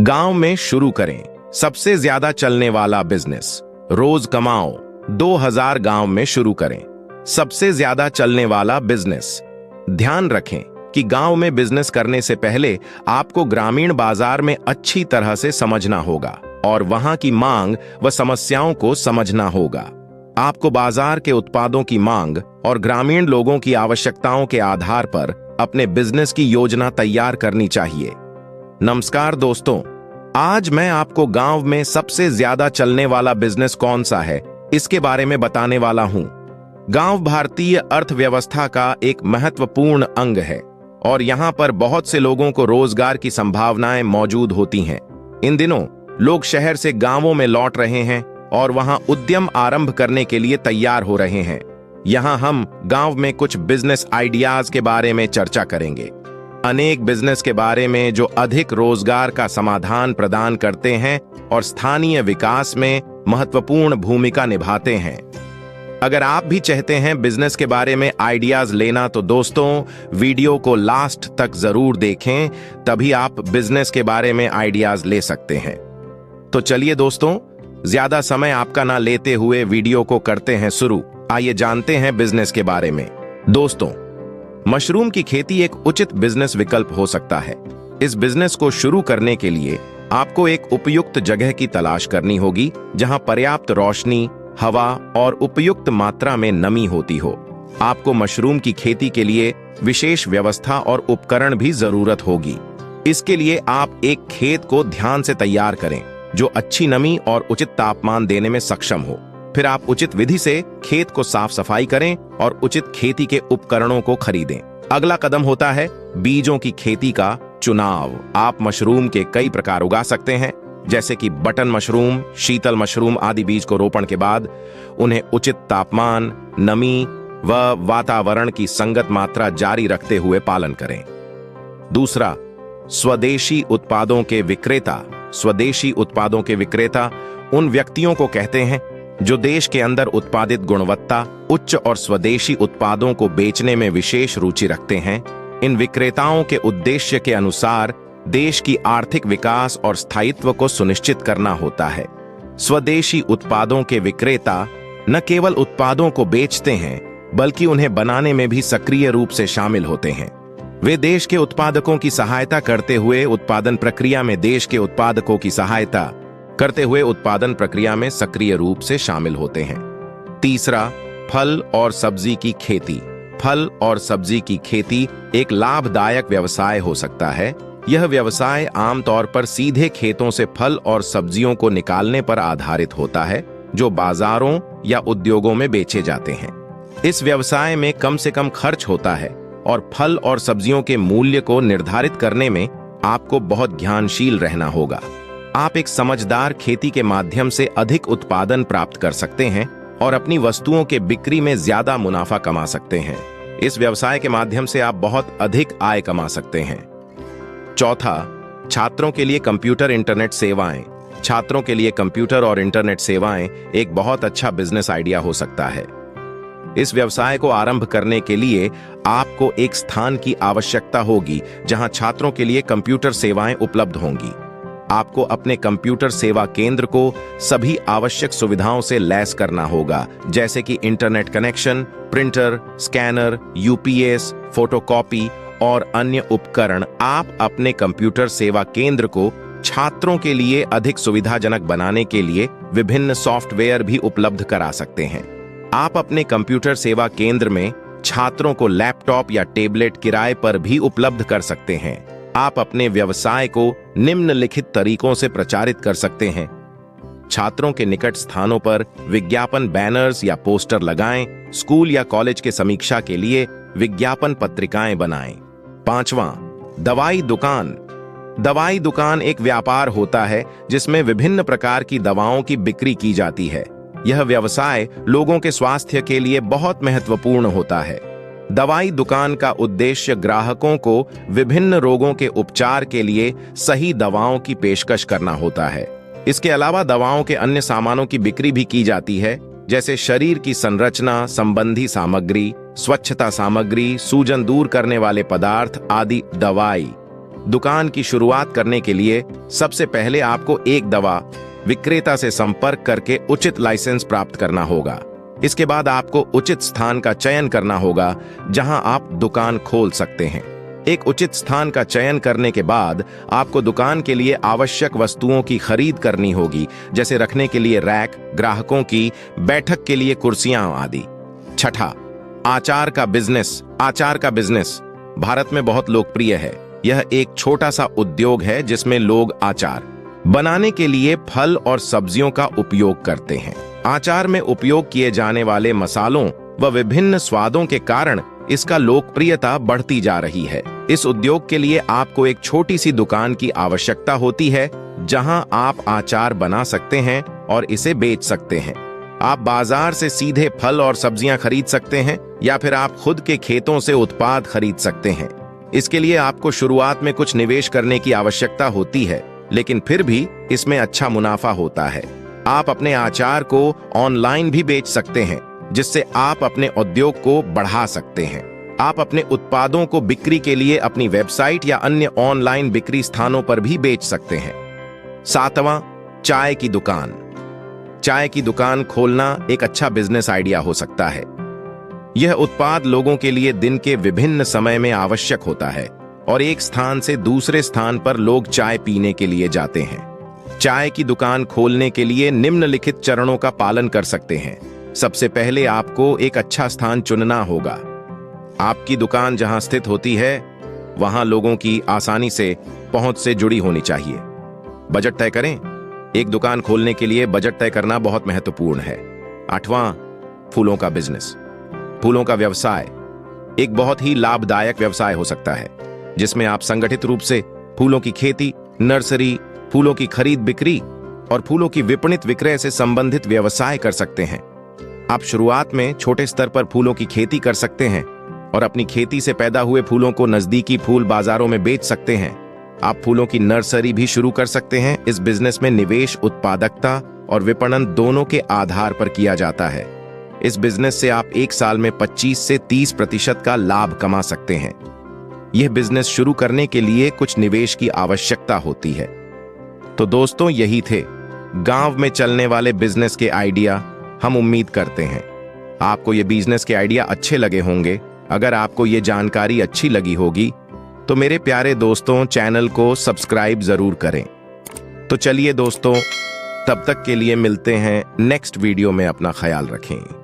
गांव में शुरू करें सबसे ज्यादा चलने वाला बिजनेस। रोज कमाओ 2000 गांव में शुरू करें सबसे ज्यादा चलने वाला बिजनेस। ध्यान रखें कि गांव में बिजनेस करने से पहले आपको ग्रामीण बाजार में अच्छी तरह से समझना होगा और वहां की मांग व समस्याओं को समझना होगा। आपको बाजार के उत्पादों की मांग और ग्रामीण लोगों की आवश्यकताओं के आधार पर अपने बिजनेस की योजना तैयार करनी चाहिए। नमस्कार दोस्तों, आज मैं आपको गांव में सबसे ज्यादा चलने वाला बिजनेस कौन सा है इसके बारे में बताने वाला हूं। गांव भारतीय अर्थव्यवस्था का एक महत्वपूर्ण अंग है और यहां पर बहुत से लोगों को रोजगार की संभावनाएं मौजूद होती हैं। इन दिनों लोग शहर से गांवों में लौट रहे हैं और वहां उद्यम आरंभ करने के लिए तैयार हो रहे हैं। यहां हम गांव में कुछ बिजनेस आइडियाज के बारे में चर्चा करेंगे। अनेक बिजनेस के बारे में जो अधिक रोजगार का समाधान प्रदान करते हैं और स्थानीय विकास में महत्वपूर्ण भूमिका निभाते हैं। अगर आप भी चाहते हैं बिजनेस के बारे में आइडियाज लेना तो दोस्तों वीडियो को लास्ट तक जरूर देखें, तभी आप बिजनेस के बारे में आइडियाज ले सकते हैं। तो चलिए दोस्तों, ज्यादा समय आपका ना लेते हुए वीडियो को करते हैं शुरू। आइए जानते हैं बिजनेस के बारे में। दोस्तों, मशरूम की खेती एक उचित बिजनेस विकल्प हो सकता है। इस बिजनेस को शुरू करने के लिए आपको एक उपयुक्त जगह की तलाश करनी होगी जहां पर्याप्त रोशनी, हवा और उपयुक्त मात्रा में नमी होती हो। आपको मशरूम की खेती के लिए विशेष व्यवस्था और उपकरण भी जरूरत होगी। इसके लिए आप एक खेत को ध्यान से तैयार करें जो अच्छी नमी और उचित तापमान देने में सक्षम हो। फिर आप उचित विधि से खेत को साफ सफाई करें और उचित खेती के उपकरणों को खरीदें। अगला कदम होता है बीजों की खेती का चुनाव। आप मशरूम के कई प्रकार उगा सकते हैं, जैसे कि बटन मशरूम, शीतल मशरूम आदि। बीज को रोपण के बाद उन्हें उचित तापमान, नमी व वातावरण की संगत मात्रा जारी रखते हुए पालन करें। दूसरा, स्वदेशी उत्पादों के विक्रेता। स्वदेशी उत्पादों के विक्रेता उन व्यक्तियों को कहते हैं जो देश के अंदर उत्पादित गुणवत्ता, उच्च और स्वदेशी उत्पादों को बेचने में विशेष रुचि रखते हैं। इन विक्रेताओं के उद्देश्य के अनुसार देश की आर्थिक विकास और स्थायित्व को सुनिश्चित करना होता है। स्वदेशी उत्पादों के विक्रेता न केवल उत्पादों को बेचते हैं बल्कि उन्हें बनाने में भी सक्रिय रूप से शामिल होते हैं। वे देश के उत्पादकों की सहायता करते हुए उत्पादन प्रक्रिया में सक्रिय रूप से शामिल होते हैं। तीसरा, फल और सब्जी की खेती। फल और सब्जी की खेती एक लाभदायक व्यवसाय हो सकता है। यह व्यवसाय आमतौर पर सीधे खेतों से फल और सब्जियों को निकालने पर आधारित होता है जो बाजारों या उद्योगों में बेचे जाते हैं। इस व्यवसाय में कम से कम खर्च होता है और फल और सब्जियों के मूल्य को निर्धारित करने में आपको बहुत ज्ञानशील रहना होगा। आप एक समझदार खेती के माध्यम से अधिक उत्पादन प्राप्त कर सकते हैं और अपनी वस्तुओं के बिक्री में ज्यादा मुनाफा कमा सकते हैं। इस व्यवसाय के माध्यम से आप बहुत अधिक आय कमा सकते हैं। चौथा, छात्रों के लिए कंप्यूटर इंटरनेट सेवाएं। छात्रों के लिए कंप्यूटर और इंटरनेट सेवाएं एक बहुत अच्छा बिजनेस आइडिया हो सकता है। इस व्यवसाय को आरंभ करने के लिए आपको एक स्थान की आवश्यकता होगी जहां छात्रों के लिए कंप्यूटर सेवाएं उपलब्ध होंगी। आपको अपने कंप्यूटर सेवा केंद्र को सभी आवश्यक सुविधाओं से लैस करना होगा, जैसे कि internet connection, printer, scanner, UPS, photocopy और अन्य उपकरण। आप अपने कंप्यूटर सेवा केंद्र को छात्रों के लिए अधिक सुविधाजनक बनाने के लिए विभिन्न सॉफ्टवेयर भी उपलब्ध करा सकते हैं। आप अपने कंप्यूटर सेवा केंद्र में छात्रों को लैपटॉप या टेबलेट किराए पर भी उपलब्ध कर सकते हैं। आप अपने व्यवसाय को निम्नलिखित तरीकों से प्रचारित कर सकते हैं। छात्रों के निकट स्थानों पर विज्ञापन बैनर्स या पोस्टर लगाएं। स्कूल या कॉलेज के समीक्षा के लिए विज्ञापन पत्रिकाएं बनाएं। पांचवां, दवाई दुकान। दवाई दुकान एक व्यापार होता है जिसमें विभिन्न प्रकार की दवाओं की बिक्री की जाती है। यह व्यवसाय लोगों के स्वास्थ्य के लिए बहुत महत्वपूर्ण होता है। दवाई दुकान का उद्देश्य ग्राहकों को विभिन्न रोगों के उपचार के लिए सही दवाओं की पेशकश करना होता है। इसके अलावा दवाओं के अन्य सामानों की बिक्री भी की जाती है, जैसे शरीर की संरचना संबंधी सामग्री, स्वच्छता सामग्री, सूजन दूर करने वाले पदार्थ आदि। दवाई दुकान की शुरुआत करने के लिए सबसे पहले आपको एक दवा विक्रेता से संपर्क करके उचित लाइसेंस प्राप्त करना होगा। इसके बाद आपको उचित स्थान का चयन करना होगा जहां आप दुकान खोल सकते हैं। एक उचित स्थान का चयन करने के बाद आपको दुकान के लिए आवश्यक वस्तुओं की खरीद करनी होगी, जैसे रखने के लिए रैक, ग्राहकों की बैठक के लिए कुर्सियां आदि। छठा, आचार का बिजनेस। आचार का बिजनेस भारत में बहुत लोकप्रिय है। यह एक छोटा सा उद्योग है जिसमें लोग आचार बनाने के लिए फल और सब्जियों का उपयोग करते हैं। आचार में उपयोग किए जाने वाले मसालों व विभिन्न स्वादों के कारण इसका लोकप्रियता बढ़ती जा रही है। इस उद्योग के लिए आपको एक छोटी सी दुकान की आवश्यकता होती है जहां आप आचार बना सकते हैं और इसे बेच सकते हैं। आप बाजार से सीधे फल और सब्जियां खरीद सकते हैं या फिर आप खुद के खेतों से उत्पाद खरीद सकते हैं। इसके लिए आपको शुरुआत में कुछ निवेश करने की आवश्यकता होती है, लेकिन फिर भी इसमें अच्छा मुनाफा होता है। आप अपने आचार को ऑनलाइन भी बेच सकते हैं, जिससे आप अपने उद्योग को बढ़ा सकते हैं। आप अपने उत्पादों को बिक्री के लिए अपनी वेबसाइट या अन्य ऑनलाइन बिक्री स्थानों पर भी बेच सकते हैं। सातवां, चाय की दुकान। चाय की दुकान खोलना एक अच्छा बिजनेस आइडिया हो सकता है। यह उत्पाद लोगों के लिए दिन के विभिन्न समय में आवश्यक होता है और एक स्थान से दूसरे स्थान पर लोग चाय पीने के लिए जाते हैं। चाय की दुकान खोलने के लिए निम्नलिखित चरणों का पालन कर सकते हैं। सबसे पहले आपको एक अच्छा स्थान चुनना होगा। आपकी दुकान जहां स्थित होती है वहां लोगों की आसानी से पहुंच से जुड़ी होनी चाहिए। बजट तय करें। एक दुकान खोलने के लिए बजट तय करना बहुत महत्वपूर्ण है। आठवां, फूलों का बिजनेस। फूलों का व्यवसाय एक बहुत ही लाभदायक व्यवसाय हो सकता है, जिसमें आप संगठित रूप से फूलों की खेती, नर्सरी, फूलों की खरीद बिक्री और फूलों की विपणित विक्रय से संबंधित व्यवसाय कर सकते हैं। आप शुरुआत में छोटे स्तर पर फूलों की खेती कर सकते हैं और अपनी खेती से पैदा हुए फूलों को नजदीकी फूल बाजारों में बेच सकते हैं। आप फूलों की नर्सरी भी शुरू कर सकते हैं। इस बिजनेस में निवेश उत्पादकता और विपणन दोनों के आधार पर किया जाता है। इस बिजनेस से आप एक साल में 25 से 30% का लाभ कमा सकते हैं। यह बिजनेस शुरू करने के लिए कुछ निवेश की आवश्यकता होती है। तो दोस्तों, यही थे गांव में चलने वाले बिजनेस के आइडिया। हम उम्मीद करते हैं आपको ये बिजनेस के आइडिया अच्छे लगे होंगे। अगर आपको ये जानकारी अच्छी लगी होगी तो मेरे प्यारे दोस्तों, चैनल को सब्सक्राइब जरूर करें। तो चलिए दोस्तों, तब तक के लिए मिलते हैं नेक्स्ट वीडियो में। अपना ख्याल रखें।